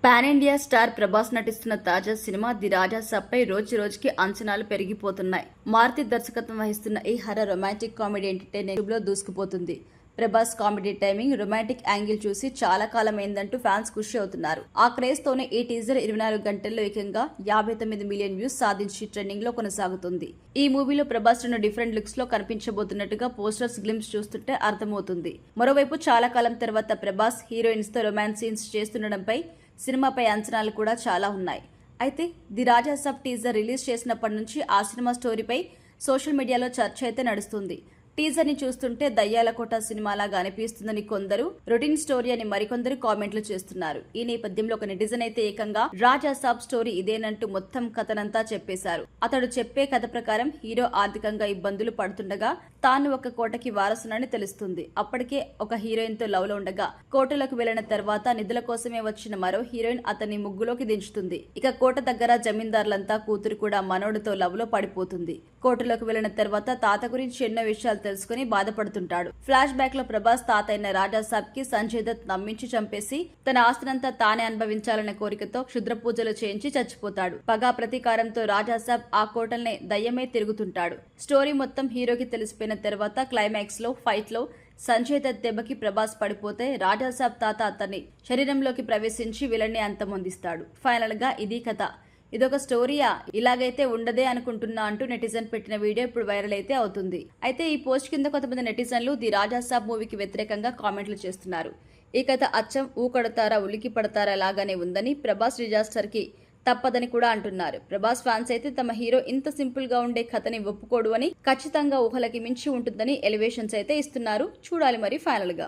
Pan India star Prabhas నటిస్తున్న తాజా cinema the రాజా సాబ్పై రోజు రోజుకి అంచనాలు పెరిగిపోతున్నాయి. మారుతి దర్శకత్వం వహిస్తున్న ఈ హర్రర్ రొమాంటిక్ కామెడీ ఎంటర్టైనర్ లో దూసుకుపోతుంది. Prabhas comedy timing, romantic angle చూసి చాలా కాలమైందంటూ ఫ్యాన్స్ ఖుషి అవుతున్నారు. ఆ క్రేజ్ తోనే ఈ టీజర్ 24 గంటల్లో ఏకంగా 59 మిలియన్ వ్యూస్ సాధించి ట్రెండింగ్ లో కొనసాగుతుంది. ఈ మూవీలో ప్రభాస్ రెండు డిఫరెంట్ లుక్స్ లో కనిపించబోతున్నట్టుగా పోస్టర్స్ గ్లిమ్స్ చూస్తుంటే అర్థమవుతుంది. మరోవైపు చాలా కాలం తర్వాత ప్రభాస్ హీరోయిన్స్ తో రొమాన్స్ సీన్స్ చేస్తుండడంపై సినిమాపై అంచనాలు కూడా చాలా ఉన్నాయి. అయితే the Raja Saab teaser release చేసినప్పటి నుంచి ఆ సినిమా స్టోరీపై సోషల్ మీడియాలో చర్చ అయితే నడుస్తుంది. టీజర్ ని చూస్తుంటే దయ్యాల కోట సినిమాలాగా అనిపిస్తుందని కొందరు, రొటీన్ స్టోరీ అని మరికొందరు కామెంట్లు చేస్తున్నారు. ఈ నేపథ్యంలో ఒక నెటిజన్ అయితే ఏకంగా రాజా సాబ్ స్టోరీ ఇదేనంటూ మొత్తం కథనంతా చెప్పేశారు. అతడు చెప్పే కథ ప్రకారం హీరో ఆర్థికంగా ఇబ్బందులు పడుతుండగా తాను ఒక కోటకి వారసునని తెలుస్తుంది. అప్పటికే ఒక హీరోయిన్ తో లవ్ లో ఉండగా కోటలోకి వెళ్లిన తర్వాత నిధుల కోసమే వచ్చిన మరో హీరోయిన్ అతన్ని ముగ్గులోకి దించుతుంది. ఇక కోట దగ్గర జమీందారులంతా కూతురు కూడా మనోడితో లవ్ లో పడిపోతుంది. కోటలోకి వెళ్లిన తర్వాత తాత గురించి ఎన్నో విషయాలు తెలుసుకుని బాధపడుతుంటాడు. ఫ్లాష్ బ్యాక్ లో ప్రభాస్ తాత అయిన రాజా సాబ్ కి సంజయ్ దత్ నమ్మించి చంపేసి తన ఆస్తినంతా తానే అనుభవించాలనే కోరికతో క్షుద్ర పూజలు చేయించి చచ్చిపోతాడు. పగా ప్రతీకారంతో రాజా సాబ్ ఆ కోటల్నే దయ్యమే తిరుగుతుంటాడు. స్టోరీ మొత్తం హీరోకి తెలిసిపోయిన తర్వాత క్లైమాక్స్ లో ఫైట్ లో సంజయ్ దత్ దెబ్బకి ప్రభాస్ పడిపోతే రాజా సాబ్ తాత అతన్ని శరీరంలోకి ప్రవేశించి విలన్ని అంతమొందిస్తాడు. ఫైనల్ గా ఇది కథ. ఇదొక స్టోరీయా, ఇలాగైతే ఉండదే అనుకుంటున్నా అంటూ నెటిజన్ పెట్టిన వీడియో ఇప్పుడు వైరల్ అయితే అవుతుంది. అయితే ఈ పోస్ట్ కింద కొంతమంది నెటిజన్లు ది రాజా సాబ్ మూవీకి వ్యతిరేకంగా కామెంట్లు చేస్తున్నారు. ఈ కథ అచ్చం ఊకడతారా ఉలికి పడతారా లాగానే ఉందని, ప్రభాస్ డిజాస్టర్ కి తప్పదని కూడా అంటున్నారు. ప్రభాస్ ఫ్యాన్స్ అయితే తమ హీరో ఇంత సింపుల్ గా ఉండే కథని ఒప్పుకోడు అని, ఖచ్చితంగా ఊహలకి మించి ఉంటుందని ఎలివేషన్స్ అయితే ఇస్తున్నారు. చూడాలి మరి ఫైనల్ గా.